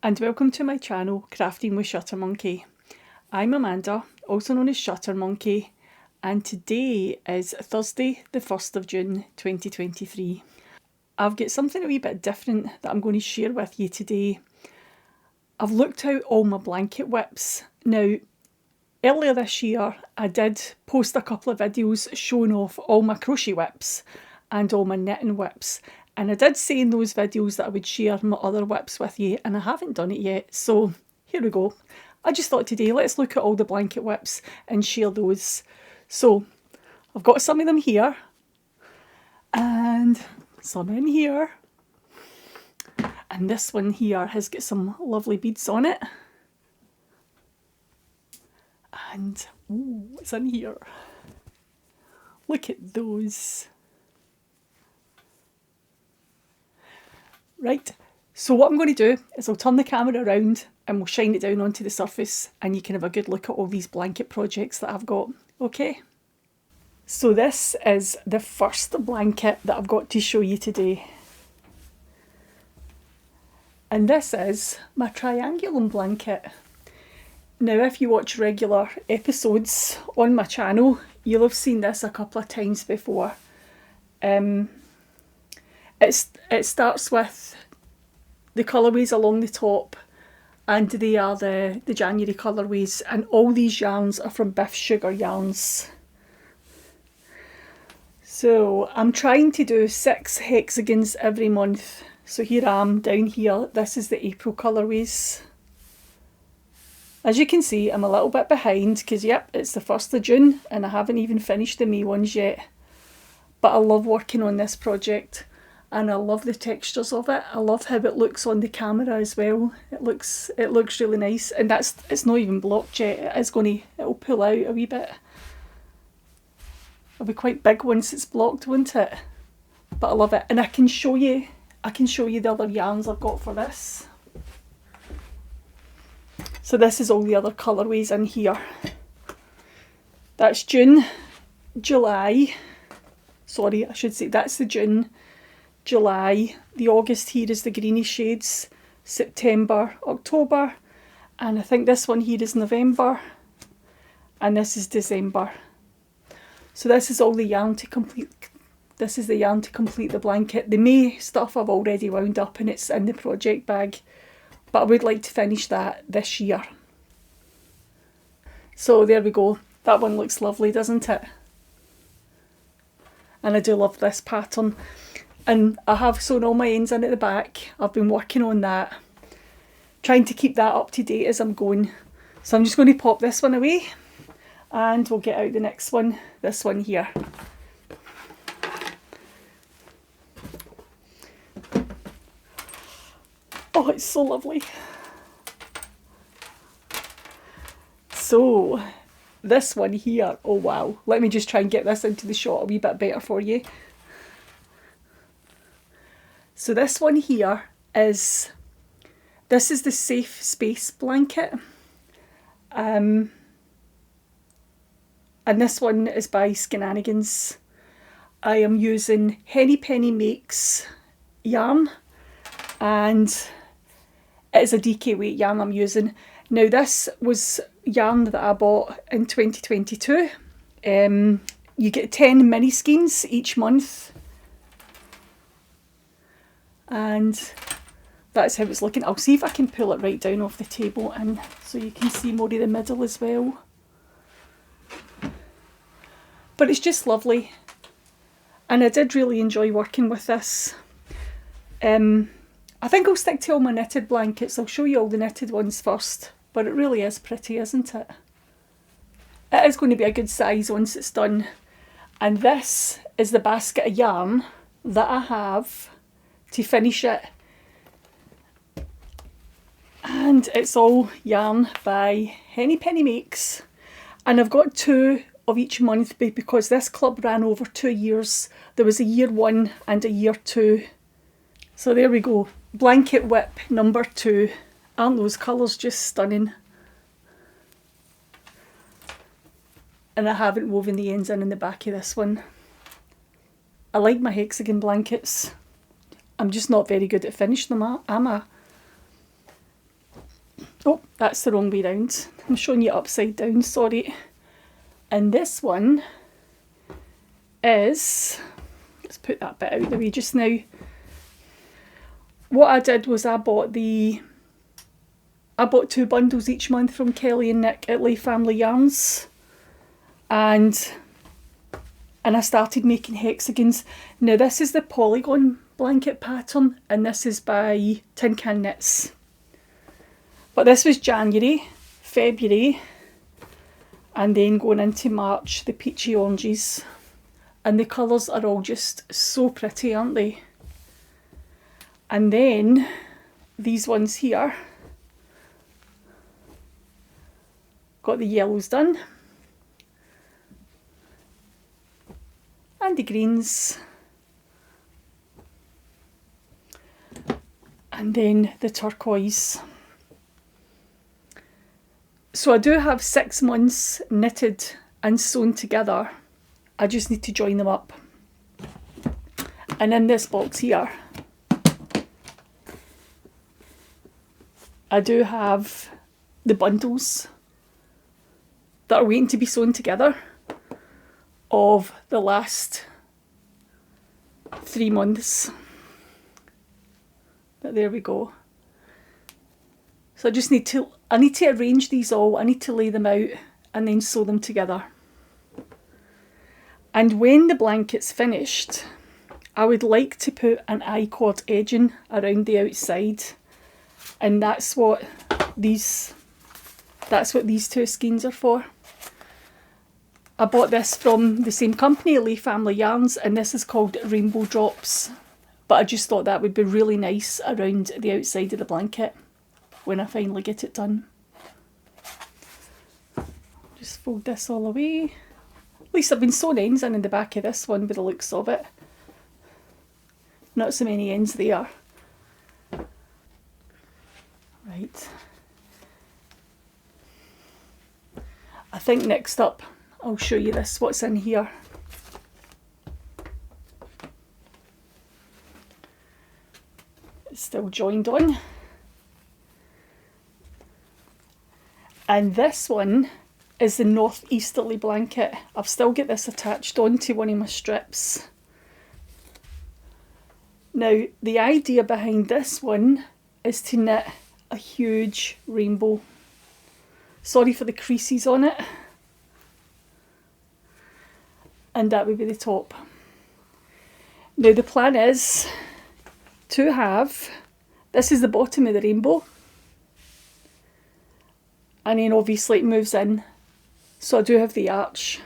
and welcome to my channel Crafting with Shuttermonkey. I'm Amanda, also known as Shuttermonkey, and today is Thursday the 1st of June 2023. I've got something a wee bit different that I'm going to share with you today. I've looked out all my blanket WIPs. Now, earlier this year I did post a couple of videos showing off all my crochet WIPs and all my knitting WIPs. And I did say in those videos that I would share my other WIPs with you, and I haven't done it yet, so here we go. I just thought today, let's look at all the blanket WIPs and share those. So, I've got some of them here, and some in here. And this one here has got some lovely beads on it. And, ooh, what's in here? Look at those. Right, so what I'm going to do is I'll turn the camera around and we'll shine it down onto the surface and you can have a good look at all these blanket projects that I've got, okay? So this is the first blanket that I've got to show you today. And this is my triangulum blanket. Now if you watch regular episodes on my channel, you'll have seen this a couple of times before. It starts with the colourways along the top, and they are the January colourways, and all these yarns are from Biff Sugar Yarns. So I'm trying to do 6 hexagons every month. So here I am down here, this is the April colourways. As you can see, I'm a little bit behind because yep, it's the 1st of June and I haven't even finished the May ones yet. But I love working on this project. And I love the textures of it. I love how it looks on the camera as well. It looks really nice, and it's not even blocked yet. It'll pull out a wee bit. It'll be quite big once it's blocked, won't it? But I love it, and I can show you the other yarns I've got for this. So this is all the other colourways in here. That's June, July. Sorry, I should say that's the June. July, the August here is the greeny shades, September, October, and I think this one here is November, and this is December. So this is all the yarn to complete. This is the yarn to complete the blanket. The May stuff I've already wound up and it's in the project bag, but I would like to finish that this year. So there we go. That one looks lovely, doesn't it? And I do love this pattern. And I have sewn all my ends in at the back. I've been working on that, trying to keep that up to date as I'm going. So I'm just going to pop this one away and we'll get out the next one, this one here. Oh, it's so lovely. So this one here, oh wow. Let me just try and get this into the shot a wee bit better for you. So this one here is the Safe Space blanket. And this one is by Skenanigans. I am using Henny Penny Makes yarn, and it is a DK weight yarn I'm using. Now this was yarn that I bought in 2022. You get 10 mini skeins each month. And that's how it's looking. I'll see if I can pull it right down off the table and so you can see more of the middle as well. But it's just lovely. And I did really enjoy working with this. I think I'll stick to all my knitted blankets. I'll show you all the knitted ones first. But it really is pretty, isn't it? It is going to be a good size once it's done. And this is the basket of yarn that I have to finish it, and it's all yarn by Henny Penny Makes, and I've got 2 of each month because this club ran over 2 years. There was a year 1 and a year 2. So there we go, blanket WIP number 2. Aren't those colours just stunning? And I haven't woven the ends in the back of this one. I like my hexagon blankets. I'm just not very good at finishing them, am I? that's the wrong way round. I'm showing you upside down, sorry. And this one is, let's put that bit out of the way just now. What I did was I bought 2 bundles each month from Kelly and Nick at Leigh Family Yarns, and I started making hexagons. Now this is the polygon blanket pattern, and this is by Tin Can Knits. But this was January, February, and then going into March, the peachy oranges. And the colours are all just so pretty, aren't they? And then these ones here, got the yellows done, and the greens, and then the turquoise. So I do have 6 months knitted and sewn together. I just need to join them up. And in this box here, I do have the bundles that are waiting to be sewn together of the last 3 months. But there we go. So I just need to arrange these all, I need to lay them out and then sew them together. And when the blanket's finished, I would like to put an I-cord edging around the outside, and that's what these 2 skeins are for. I bought this from the same company, Leigh Family Yarns, and this is called Rainbow Drops. But I just thought that would be really nice around the outside of the blanket when I finally get it done. Just fold this all away. At least I've been sewing ends in the back of this one by the looks of it. Not so many ends there. Right. I think next up I'll show you this, what's in here. It's still joined on. And this one is the northeasterly blanket. I've still got this attached onto one of my strips. Now, the idea behind this one is to knit a huge rainbow. Sorry for the creases on it. And that would be the top. Now, the plan is to have, this is the bottom of the rainbow, and then obviously it moves in, so I do have the arch,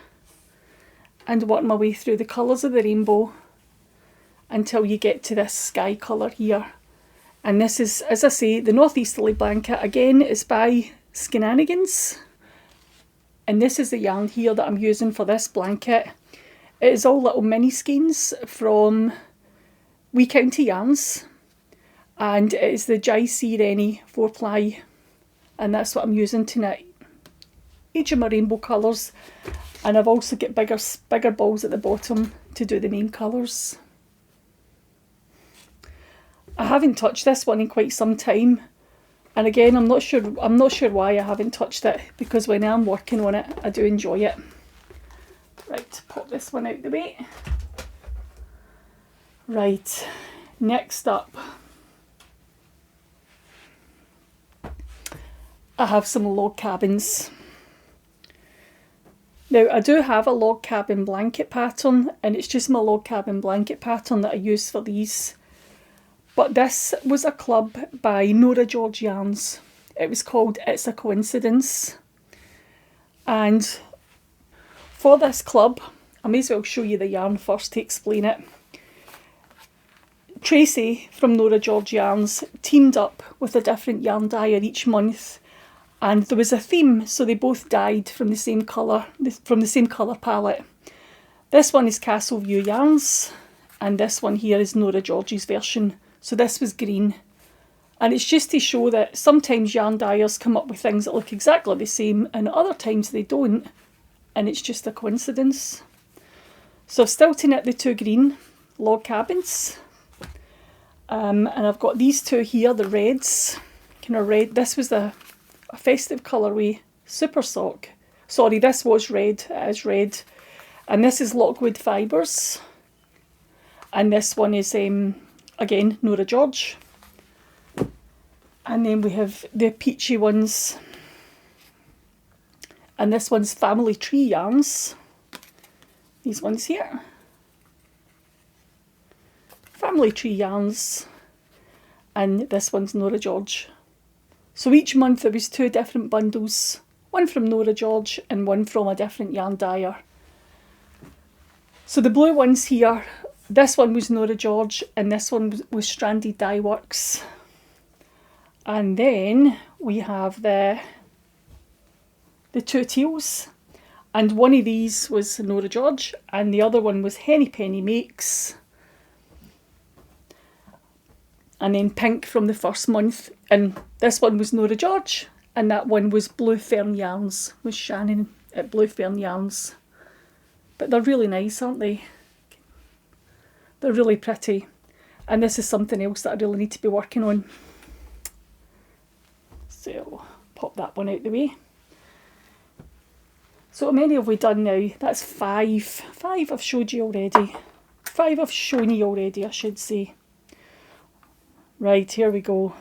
and work my way through the colours of the rainbow until you get to this sky colour here. And this is, as I say, the northeasterly blanket. Again, is by Shenanigans, and this is the yarn here that I'm using for this blanket. It is all little mini skeins from Wee County Yarns, and it is the Jai C. Rennie 4-ply, and that's what I'm using to knit each of my rainbow colours. And I've also got bigger balls at the bottom to do the main colours. I haven't touched this one in quite some time, and again I'm not sure why I haven't touched it, because when I'm working on it I do enjoy it. Right, pop this one out the way. Right, next up I have some log cabins. Now, I do have a log cabin blanket pattern, and it's just my log cabin blanket pattern that I use for these. But this was a club by Nora George Yarns. It was called It's a Coincidence. And for this club, I may as well show you the yarn first to explain it. Tracy from Nora George Yarns teamed up with a different yarn dyer each month, and there was a theme, so they both dyed from the same colour palette. This one is Castle View Yarns, and this one here is Nora George's version. So this was green, and it's just to show that sometimes yarn dyers come up with things that look exactly the same, and other times they don't, and it's just a coincidence. So I've still to knit the 2 green log cabins, and I've got these 2 here, the reds, kind of red. This was a festive colourway super sock. Sorry, this was red, it is red. And this is Lockwood Fibres. And this one is, again, Nora George. And then we have the peachy ones. And this one's Family Tree Yarns. These ones here. Family Tree Yarns. And this one's Nora George. So each month there was 2 different bundles. One from Nora George and one from a different yarn dyer. So the blue ones here, this one was Nora George and this one was Stranded Dye Works. And then we have the 2 teals. And one of these was Nora George and the other one was Henny Penny Makes. And then pink from the first month. And this one was Nora George. And that one was Blue Fern Yarns. Was Shannon at Blue Fern Yarns. But they're really nice, aren't they? They're really pretty. And this is something else that I really need to be working on. So, pop that one out the way. So how many have we done now? That's 5. 5 I've showed you already. 5 I've shown you already, I should say. Right, here we go.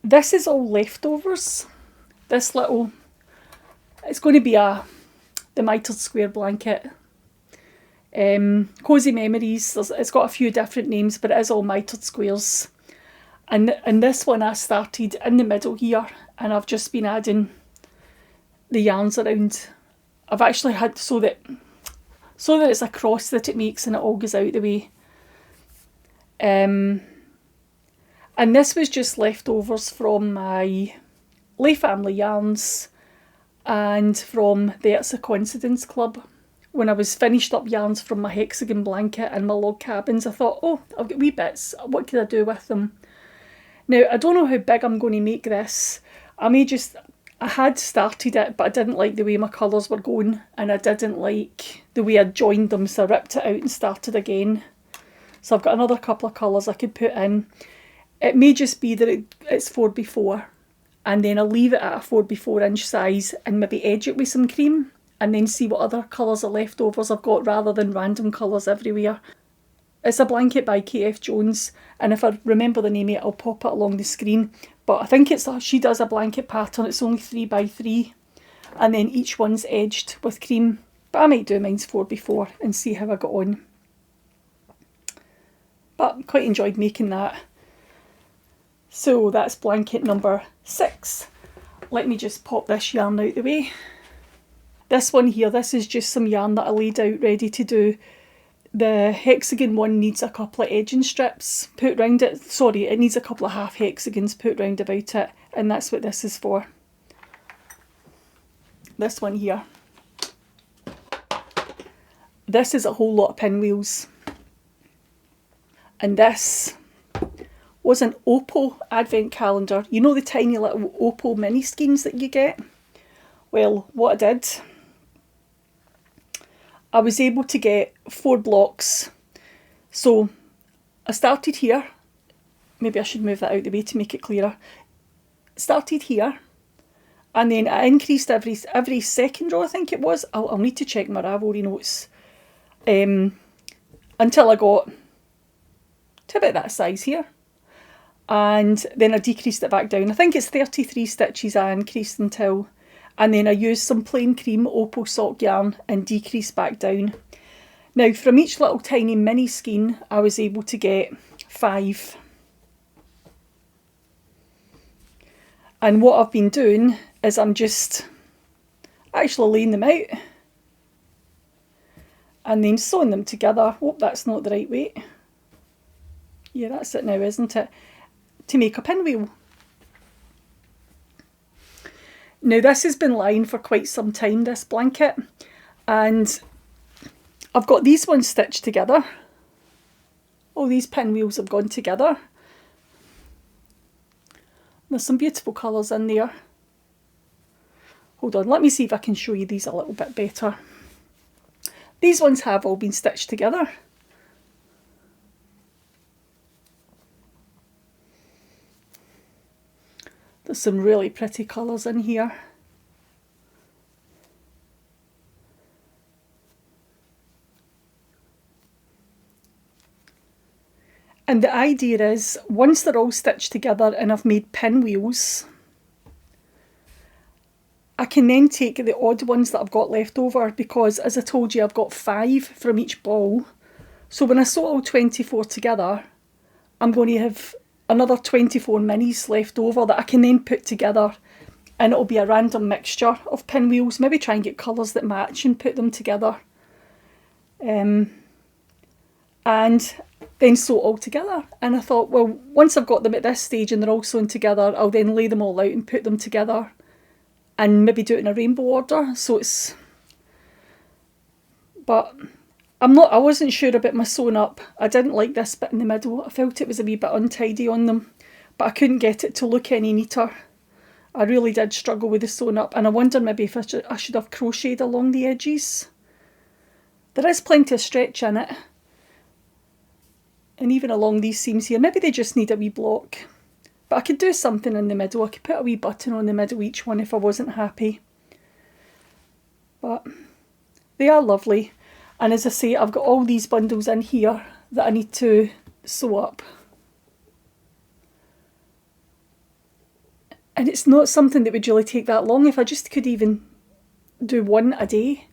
This is all leftovers. This little, it's going to be the mitered square blanket. Cozy Memories, it's got a few different names, but it is all mitered squares. And this one I started in the middle here, and I've just been adding the yarns around. I've actually had so that it's a cross that it makes and it all goes out the way. And this was just leftovers from my Lay Family Yarns and from the It's a Coincidence Club. When I was finished up yarns from my hexagon blanket and my log cabins, I thought, oh, I've got wee bits, what can I do with them? Now, I don't know how big I'm going to make this. I had started it, but I didn't like the way my colours were going, and I didn't like the way I joined them, so I ripped it out and started again. So I've got another couple of colours I could put in. It may just be that it's 4x4, and then I'll leave it at a 4x4 inch size and maybe edge it with some cream, and then see what other colours or leftovers I've got rather than random colours everywhere. It's a blanket by KF Jones, and if I remember the name of it, I'll pop it along the screen. But I think she does a blanket pattern, it's only 3x3, and then each one's edged with cream. But I might do mine's 4x4 and see how I got on. But quite enjoyed making that. So that's blanket number 6. Let me just pop this yarn out the way. This one here, this is just some yarn that I laid out ready to do. The hexagon one needs a couple of edging strips put round it. Sorry, it needs a couple of half hexagons put round about it, and that's what this is for. This one here. This is a whole lot of pinwheels. And this was an Opal advent calendar. You know the tiny little Opal mini skeins that you get? Well, what I did, I was able to get 4 blocks. So I started here. Maybe I should move that out the way to make it clearer. Started here, and then I increased every second row, I think it was. I'll need to check my Ravelry notes. Until I got to about that size here. And then I decreased it back down. I think it's 33 stitches I increased until. And then I used some plain cream Opal sock yarn and decreased back down. Now from each little tiny mini skein I was able to get 5. And what I've been doing is I'm just actually laying them out and then sewing them together. Oh, that's not the right way. Yeah, that's it now, isn't it? To make a pinwheel. Now this has been lying for quite some time, this blanket, and I've got these ones stitched together. All these pinwheels have gone together. There's some beautiful colours in there. Hold on, let me see if I can show you these a little bit better. These ones have all been stitched together. There's some really pretty colours in here. And the idea is, once they're all stitched together and I've made pinwheels, I can then take the odd ones that I've got left over, because as I told you, I've got 5 from each ball. So when I sew all 24 together, I'm going to have another 24 minis left over that I can then put together, and it'll be a random mixture of pinwheels. Maybe try and get colours that match and put them together. And then sew all together. And I thought, well, once I've got them at this stage and they're all sewn together, I'll then lay them all out and put them together and maybe do it in a rainbow order. So it's... But I wasn't sure about my sewing up. I didn't like this bit in the middle. I felt it was a wee bit untidy on them, but I couldn't get it to look any neater. I really did struggle with the sewing up, and I wonder maybe if I should have crocheted along the edges. There is plenty of stretch in it. And even along these seams here, maybe they just need a wee block. But I could do something in the middle. I could put a wee button on the middle each one if I wasn't happy. But they are lovely. And as I say, I've got all these bundles in here that I need to sew up. And it's not something that would really take that long. If I just could even do one a day,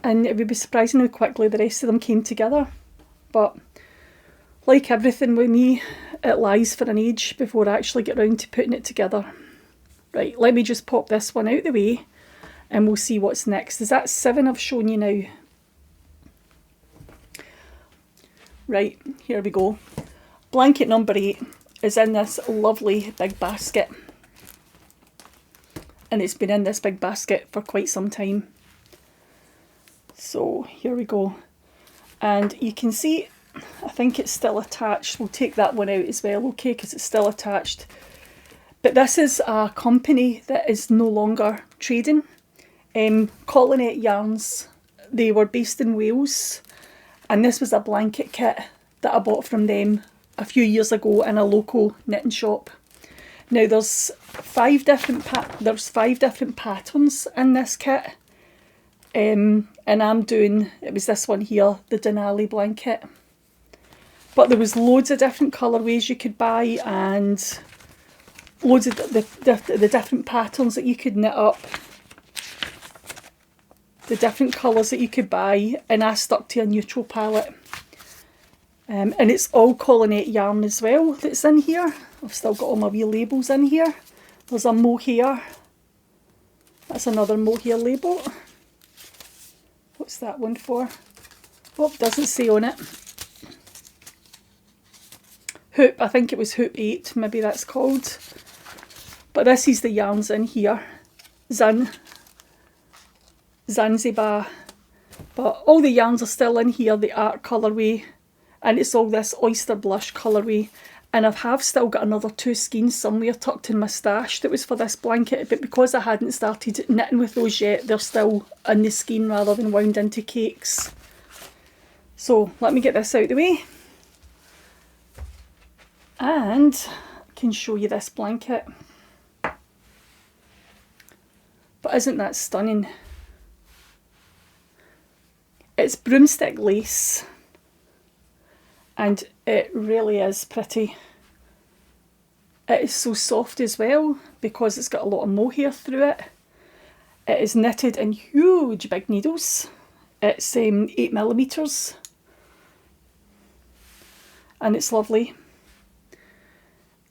and it would be surprising how quickly the rest of them came together. But like everything with me, it lies for an age before I actually get round to putting it together. Right, let me just pop this one out the way and we'll see what's next. Is that 7 I've shown you now? Right, here we go. Blanket number 8 is in this lovely big basket. And it's been in this big basket for quite some time. So here we go. And you can see, I think it's still attached. We'll take that one out as well, okay, because it's still attached. But this is a company that is no longer trading. Colinette Yarns. They were based in Wales, and this was a blanket kit that I bought from them a few years ago in a local knitting shop. Now there's 5 different patterns in this kit, and I'm doing, it was this one here, the Denali Blanket. But there was loads of different colourways you could buy, and loads of the different patterns that you could knit up, the different colours that you could buy, and I stuck to a neutral palette. And it's all Colinette yarn as well that's in here. I've still got all my wee labels in here. There's a mohair. That's another mohair label. What's that one for? Oh, doesn't say on it. Hoop, I think it was Hoop 8, maybe that's called. But this is the yarns in here. Zanzibar. But all the yarns are still in here, the art colourway. And it's all this oyster blush colourway. And I have still got another 2 skeins somewhere tucked in my stash that was for this blanket. But because I hadn't started knitting with those yet, they're still in the skein rather than wound into cakes. So let me get this out of the way. And I can show you this blanket. But isn't that stunning? It's broomstick lace, and it really is pretty. It is so soft as well because it's got a lot of mohair through it. It is knitted in huge big needles. It's 8mm, and it's lovely.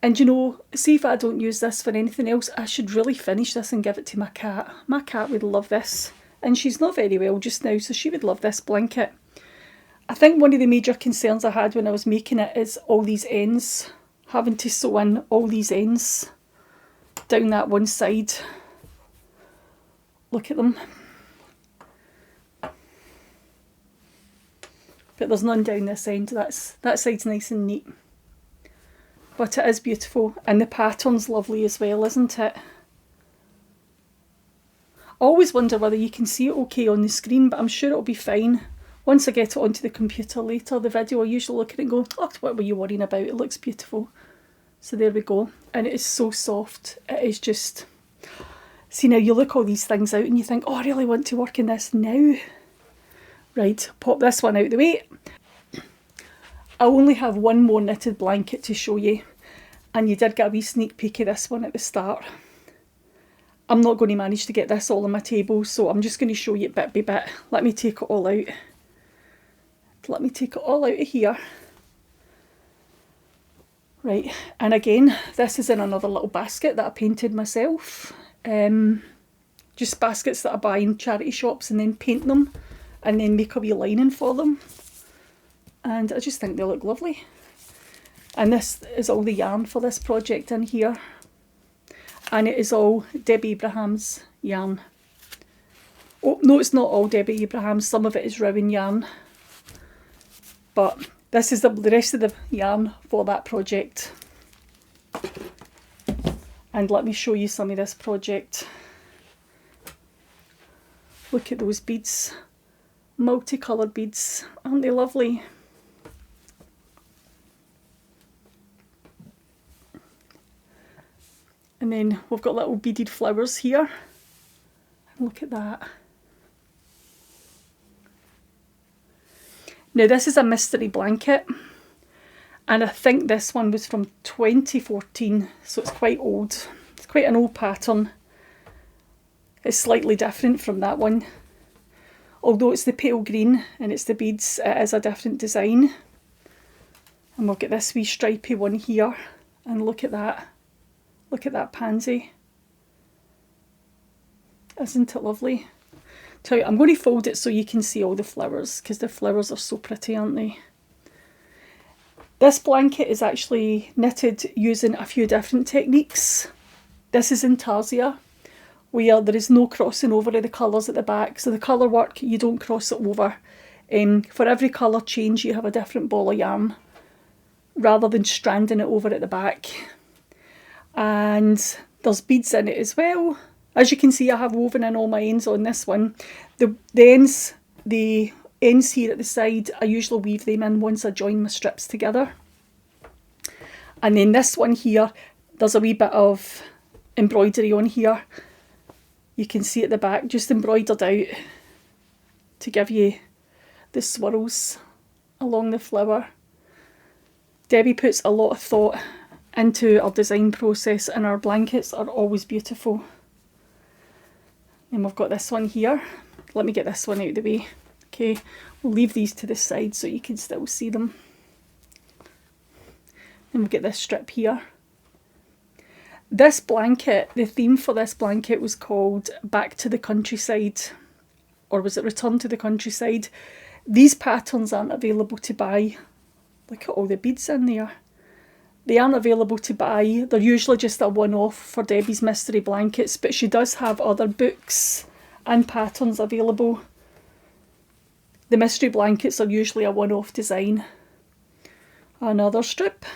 And you know, see if I don't use this for anything else, I should really finish this and give it to my cat. My cat would love this. And she's not very well just now, so she would love this blanket. I think one of the major concerns I had when I was making it is all these ends. Having to sew in all these ends down that one side. Look at them. But there's none down this end. That side's nice and neat. But it is beautiful, and the pattern's lovely as well, isn't it? I always wonder whether you can see it okay on the screen, but I'm sure it'll be fine. Once I get it onto the computer later, the video, I usually look at it and go, oh, what were you worrying about? It looks beautiful. So there we go. And it is so soft. It is just... See, now you look all these things out and you think, oh, I really want to work in this now. Right, pop this one out the way. I only have one more knitted blanket to show you. And you did get a wee sneak peek of this one at the start. I'm not going to manage to get this all on my table, so I'm just going to show you it bit by bit. Let me take it all out. Let me take it all out of here. Right, and again, this is in another little basket that I painted myself. Just baskets that I buy in charity shops and then paint them and then make a wee lining for them. And I just think they look lovely. And this is all the yarn for this project in here. And it is all Debbie Abraham's yarn. Oh, no, it's not all Debbie Abraham's. Some of it is Rowan yarn. But this is the rest of the yarn for that project. And let me show you some of this project. Look at those beads. Multicoloured beads. Aren't they lovely? And then we've got little beaded flowers here. Look at that. Now this is a mystery blanket. And I think this one was from 2014, so it's quite old. It's quite an old pattern. It's slightly different from that one. Although it's the pale green and it's the beads, it is a different design. And we'll get this wee stripy one here. And look at that. Look at that pansy. Isn't it lovely? Tell you, I'm going to fold it so you can see all the flowers, because the flowers are so pretty, aren't they? This blanket is actually knitted using a few different techniques. This is intarsia, where there is no crossing over of the colours at the back. So the colour work, you don't cross it over. For every colour change, you have a different ball of yarn, rather than stranding it over at the back. And there's beads in it as well. As you can see, I have woven in all my ends on this one. The ends here at the side, I usually weave them in once I join my strips together. And then this one here, there's a wee bit of embroidery on here. You can see at the back, just embroidered out to give you the swirls along the flower. Debbie puts a lot of thought into our design process, and our blankets are always beautiful. And we've got this one here. Let me get this one out of the way. Okay, we'll leave these to the side so you can still see them. And we'll get this strip here. This blanket, the theme for this blanket was called Back to the Countryside. Or was it Return to the Countryside? These patterns aren't available to buy. Look at all the beads in there. They aren't available to buy. They're usually just a one-off for Debbie's mystery blankets, but she does have other books and patterns available. The mystery blankets are usually a one-off design. Another strip.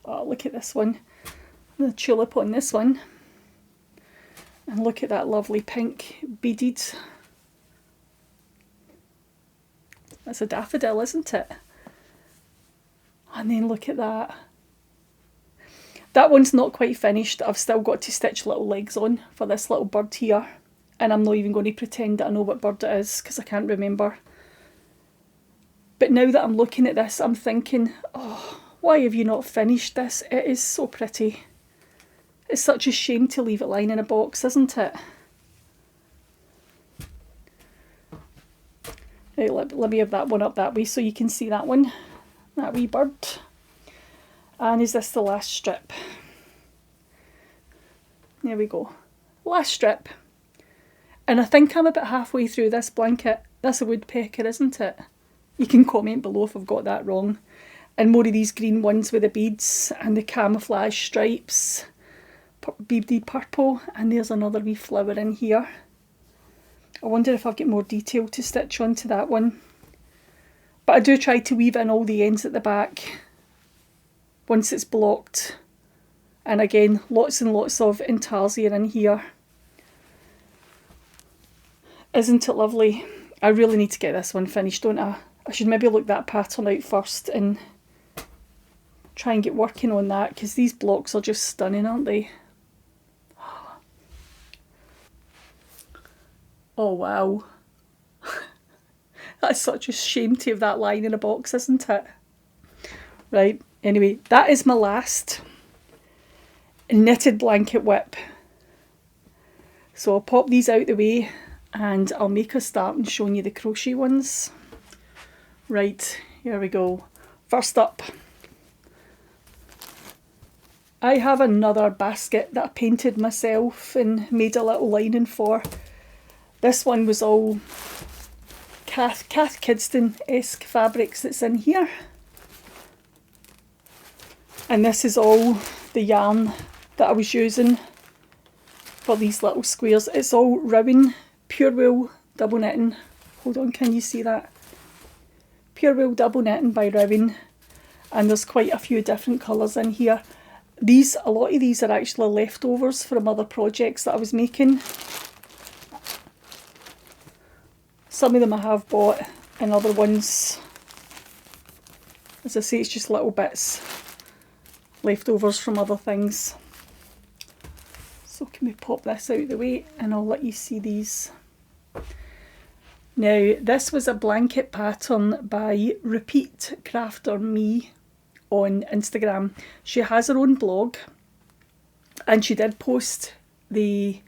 Oh, look at this one. The tulip on this one. And look at that lovely pink beaded. That's a daffodil, isn't it? And then look at that. That one's not quite finished. I've still got to stitch little legs on for this little bird here. And I'm not even going to pretend that I know what bird it is, because I can't remember. But now that I'm looking at this, I'm thinking, oh, why have you not finished this? It is so pretty. It's such a shame to leave it lying in a box, isn't it? Right, let me have that one up that way so you can see that one. That wee bird. And is this the last strip? There we go. Last strip. And I think I'm about halfway through this blanket. That's a woodpecker, isn't it? You can comment below if I've got that wrong. And more of these green ones with the beads and the camouflage stripes. Beaded purple. And there's another wee flower in here. I wonder if I've got more detail to stitch onto that one. But I do try to weave in all the ends at the back once it's blocked. And again, lots and lots of intarsia in here. Isn't it lovely? I really need to get this one finished, don't I? I should maybe look that pattern out first and try and get working on that, because these blocks are just stunning, aren't they? Oh wow. That's such a shame to have that lying in a box, isn't it? Right, anyway, that is my last knitted blanket WIP. So I'll pop these out the way and I'll make a start and showing you the crochet ones. Right, here we go. First up, I have another basket that I painted myself and made a little lining for. This one was all Cath Kidston-esque fabrics that's in here. And this is all the yarn that I was using for these little squares. It's all Rowan Pure Wool double knitting. Hold on, can you see that? Pure Wool double knitting by Rowan. And there's quite a few different colours in here. A lot of these are actually leftovers from other projects that I was making. Some of them I have bought, and other ones, as I say, it's just little bits, leftovers from other things. So can we pop this out of the way and I'll let you see these. Now, this was a blanket pattern by Repeat Crafter Me on Instagram. She has her own blog and she did post the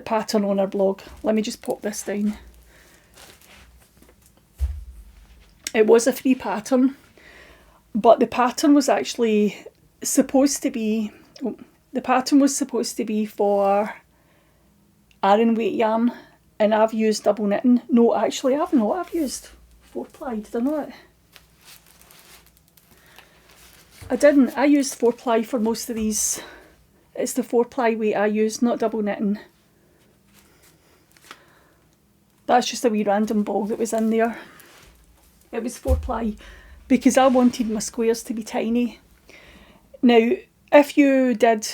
pattern on her blog. Let me just pop this down. It was a free pattern, but the pattern was actually supposed to be, the pattern was supposed to be for Aran weight yarn, and I've used double knitting. No, actually I've not, I've used 4-ply, did I not? I didn't, I used 4-ply for most of these. It's the 4-ply weight I used, not double knitting. That's just a wee random ball that was in there. It was 4-ply because I wanted my squares to be tiny. Now, if you did,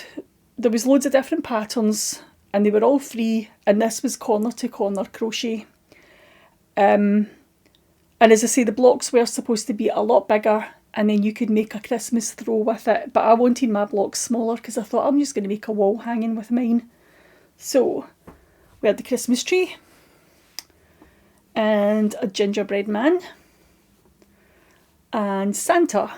there was loads of different patterns and they were all free, and this was corner to corner crochet. And as I say, the blocks were supposed to be a lot bigger and then you could make a Christmas throw with it. But I wanted my blocks smaller because I thought I'm just going to make a wall hanging with mine. So we had the Christmas tree and a gingerbread man and Santa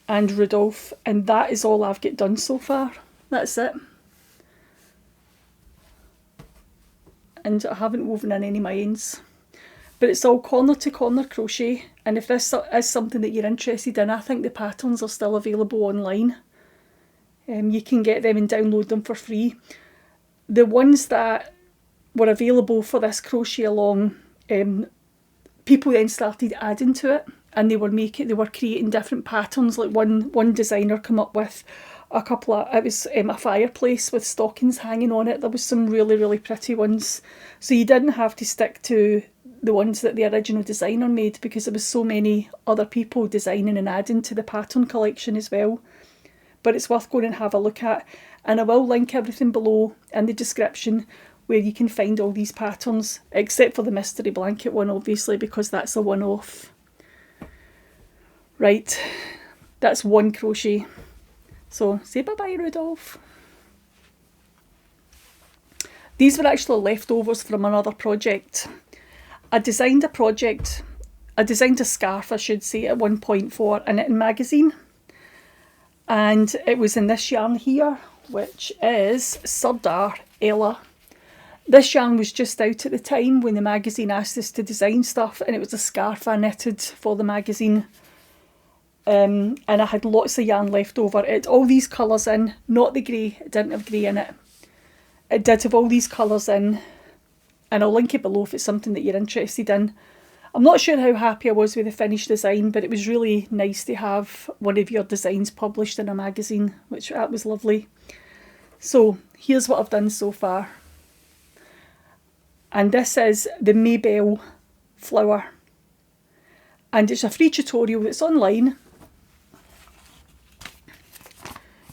and Rudolph, and that is all I've got done so far. That's it. And I haven't woven in any of my ends. But it's all corner to corner crochet, and if this is something that you're interested in, I think the patterns are still available online. You can get them and download them for free. The ones that were available for this crochet along, people then started adding to it, and they were creating different patterns. Like one designer come up with a couple of, it was a fireplace with stockings hanging on it. There was some really, really pretty ones. So you didn't have to stick to the ones that the original designer made, because there was so many other people designing and adding to the pattern collection as well. But it's worth going and have a look at, and I will link everything below in the description where you can find all these patterns, except for the mystery blanket one, obviously, because that's a one-off. Right, that's one crochet. So say bye-bye, Rudolph. These were actually leftovers from another project. I designed a scarf, I should say, at one point for a knitting magazine. And it was in this yarn here, which is Sirdar Ella. This yarn was just out at the time when the magazine asked us to design stuff, and it was a scarf I knitted for the magazine. And I had lots of yarn left over. It had all these colours in, not the grey, it didn't have grey in it. It did have all these colours in, and I'll link it below if it's something that you're interested in. I'm not sure how happy I was with the finished design, but it was really nice to have one of your designs published in a magazine, that was lovely. So here's what I've done so far. And this is the Maybelle flower. And it's a free tutorial that's online.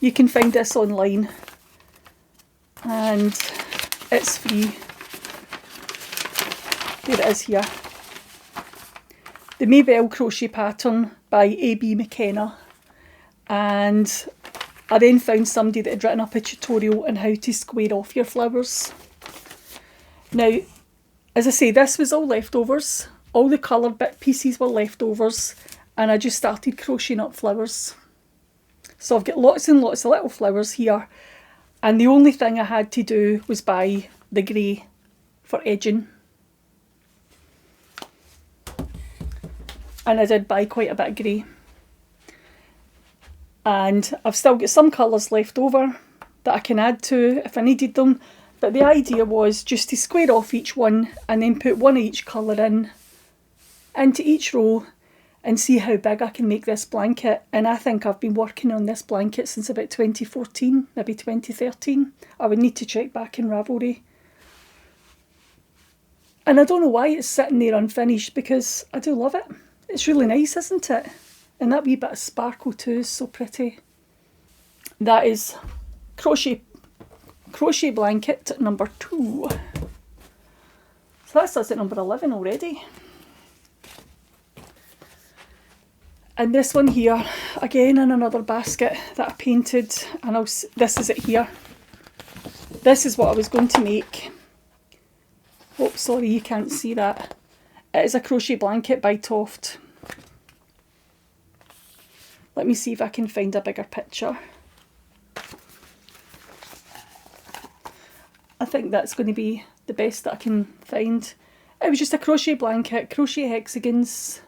You can find this online, and it's free. There it is here. the Maybelle crochet pattern by A.B. McKenna, and I then found somebody that had written up a tutorial on how to square off your flowers. Now, as I say, this was all leftovers. All the coloured bit pieces were leftovers, and I just started crocheting up flowers. So I've got lots and lots of little flowers here, and the only thing I had to do was buy the grey for edging. And I did buy quite a bit of grey. And I've still got some colours left over that I can add to if I needed them. But the idea was just to square off each one and then put one of each colour into each row and see how big I can make this blanket. And I think I've been working on this blanket since about 2014, maybe 2013. I would need to check back in Ravelry. And I don't know why it's sitting there unfinished, because I do love it. It's really nice, isn't it? And that wee bit of sparkle too is so pretty. That is Crochet Blanket number 2. So that's us at number 11 already. And this one here, again in another basket that I painted, and this is it here. This is what I was going to make. Oh, sorry, you can't see that. It is a crochet blanket by Toft. Let me see if I can find a bigger picture. I think that's going to be the best that I can find. It was just a crochet blanket, crochet hexagons.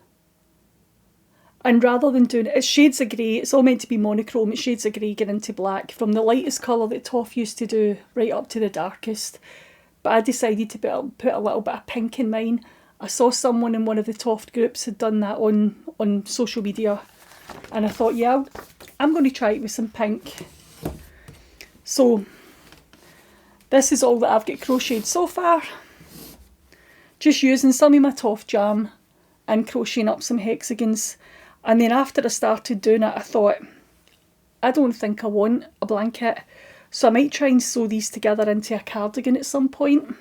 And rather than doing it, it's shades of grey. It's all meant to be monochrome. It's shades of grey getting into black, from the lightest colour that Toft used to do right up to the darkest. But I decided to put a little bit of pink in mine. I saw someone in one of the Toft groups had done that on social media. And I thought, yeah, I'm going to try it with some pink. So this is all that I've got crocheted so far. Just using some of my Toft jam and crocheting up some hexagons. And then after I started doing it, I thought, I don't think I want a blanket. So I might try and sew these together into a cardigan at some point.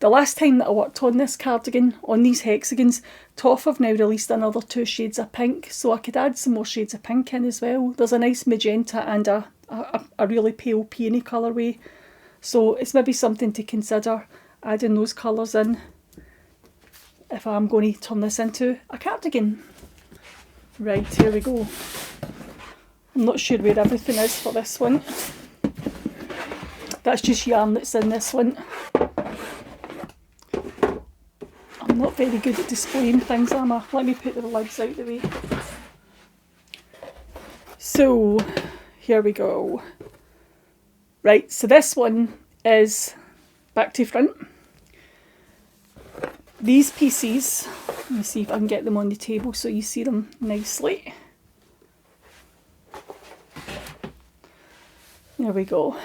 The last time that I worked on this cardigan, on these hexagons, Toft have now released another 2 shades of pink, so I could add some more shades of pink in as well. There's a nice magenta and a really pale peony colourway, so it's maybe something to consider, adding those colours in if I'm going to turn this into a cardigan. Right, here we go. I'm not sure where everything is for this one. That's just yarn that's in this one. I'm not very good at displaying things, am I? Let me put the lids out the way. So, here we go. Right, so this one is back to front. These pieces, let me see if I can get them on the table so you see them nicely. There we go.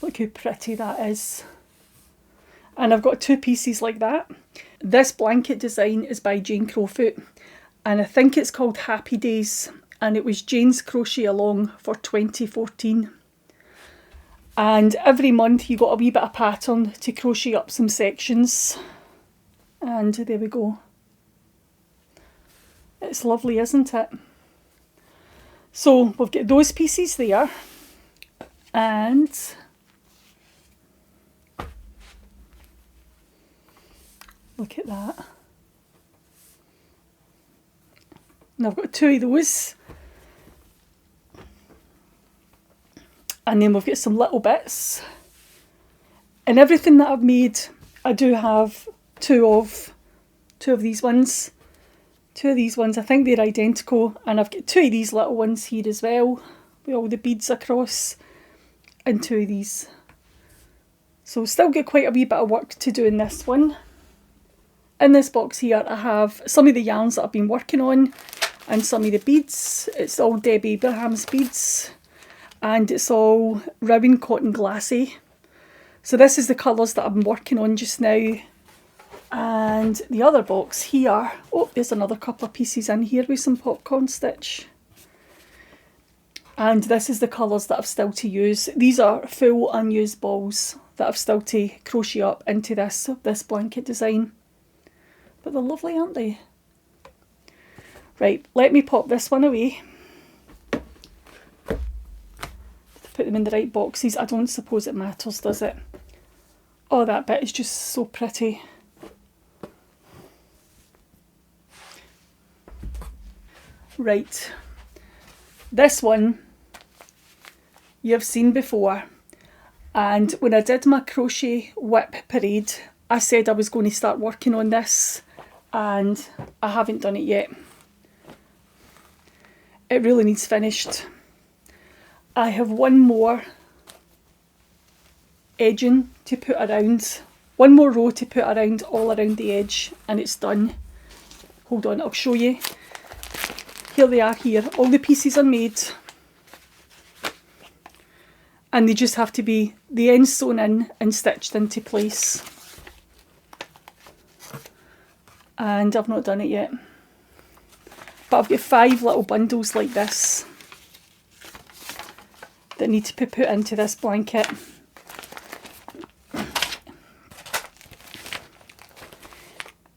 Look how pretty that is. And I've got 2 pieces like that. This blanket design is by Jane Crowfoot, and I think it's called Happy Days, and it was Jane's Crochet Along for 2014. And every month you got a wee bit of pattern to crochet up some sections. And there we go. It's lovely, isn't it? So we've got those pieces there, and look at that. And I've got 2 of those. And then we've got some little bits. And everything that I've made, I do have two of these ones. 2 of these ones, I think they're identical. And I've got 2 of these little ones here as well, with all the beads across. And 2 of these. So still got quite a wee bit of work to do in this one. In this box here, I have some of the yarns that I've been working on and some of the beads. It's all Debbie Abraham's beads, and it's all Rowan Cotton Glassy. So this is the colours that I've been working on just now. And the other box here, oh, there's another couple of pieces in here with some popcorn stitch. And this is the colours that I've still to use. These are full unused balls that I've still to crochet up into this blanket design. But they're lovely, aren't they? Right, let me pop this one away. Put them in the right boxes. I don't suppose it matters, does it? Oh, that bit is just so pretty. Right, this one you've seen before, and when I did my crochet WIP parade, I said I was going to start working on this, and I haven't done it yet. It really needs finished. I have one more edging to put around, one more row to put around all around the edge, and it's done. Hold on, I'll show you. Here they are here. All the pieces are made. And they just have to be the ends sewn in and stitched into place. And I've not done it yet. But I've got 5 little bundles like this that need to be put into this blanket.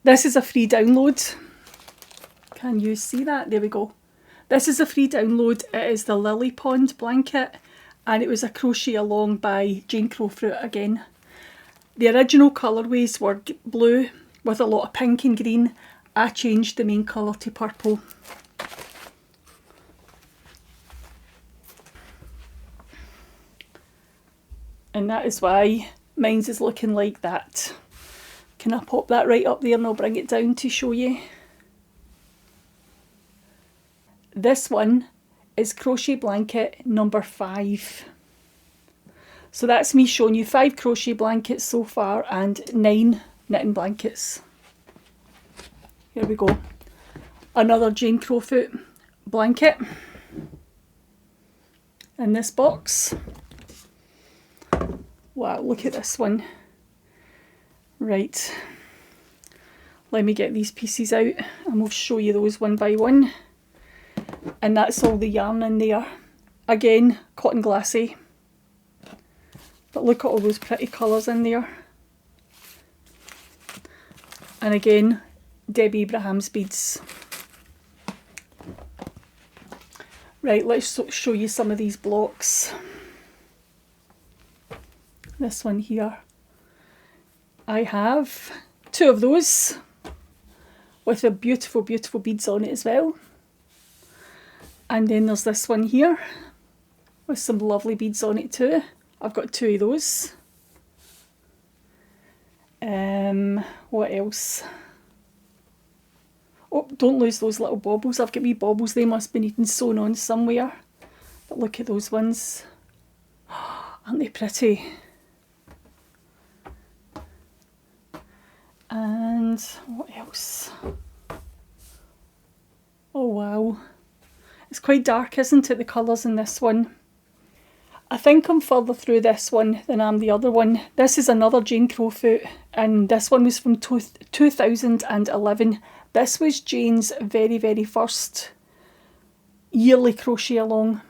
This is a free download. Can you see that? There we go. This is a free download. It is the Lily Pond blanket, and it was a crochet along by Jane Crowfruit again. The original colourways were blue with a lot of pink and green. I changed the main colour to purple. And that is why mine's is looking like that. Can I pop that right up there and I'll bring it down to show you? This one is crochet blanket number 5. So that's me showing you 5 crochet blankets so far and 9 knitting blankets. Here we go. Another Jane Crowfoot blanket in this box. Wow, look at this one. Right, let me get these pieces out and we'll show you those one by one. And that's all the yarn in there. Again, cotton glassy. But look at all those pretty colours in there. And again, Debbie Abraham's beads. Right, let's show you some of these blocks. This one here. I have 2 of those with the beautiful, beautiful beads on it as well. And then there's this one here with some lovely beads on it too. I've got 2 of those. What else? Oh, don't lose those little baubles. I've got wee baubles. They must be needing sewn on somewhere. But look at those ones. Aren't they pretty? And what else? Oh wow. It's quite dark, isn't it, the colours in this one? I think I'm further through this one than I'm the other one. This is another Jane Crowfoot, and this one was from 2011. This was Jane's very, very first yearly crochet along.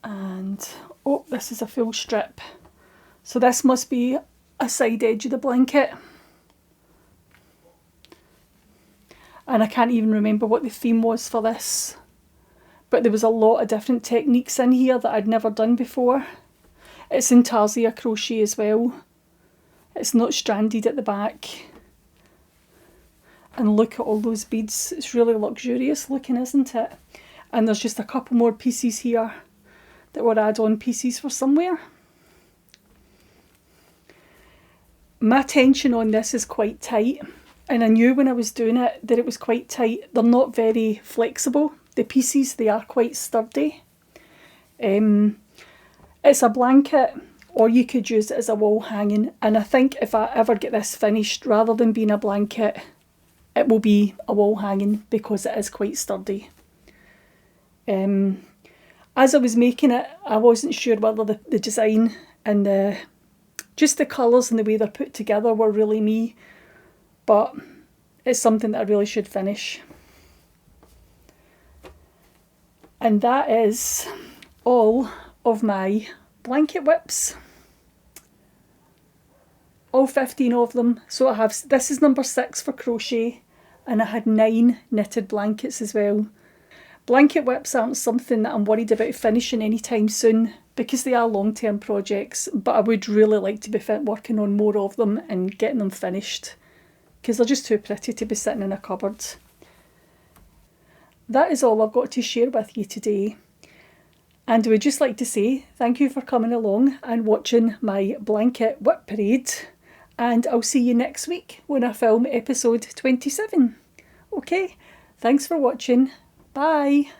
And, oh, this is a full strip. So this must be a side edge of the blanket. And I can't even remember what the theme was for this. But there was a lot of different techniques in here that I'd never done before. It's intarsia crochet as well. It's not stranded at the back. And look at all those beads. It's really luxurious looking, isn't it? And there's just a couple more pieces here that were add-on pieces for somewhere. My tension on this is quite tight. And I knew when I was doing it that it was quite tight. They're not very flexible. The pieces, they are quite sturdy. It's a blanket, or you could use it as a wall hanging. And I think if I ever get this finished, rather than being a blanket, it will be a wall hanging because it is quite sturdy. As I was making it, I wasn't sure whether the design and just the colours and the way they're put together were really me. But it's something that I really should finish. And that is all of my blanket whips. All 15 of them. So I have, this is number 6 for crochet, and I had 9 knitted blankets as well. Blanket whips aren't something that I'm worried about finishing anytime soon because they are long-term projects, but I would really like to be working on more of them and getting them finished because they're just too pretty to be sitting in a cupboard. That is all I've got to share with you today. And I would just like to say thank you for coming along and watching my blanket whip parade. And I'll see you next week when I film episode 27. Okay, thanks for watching. Bye.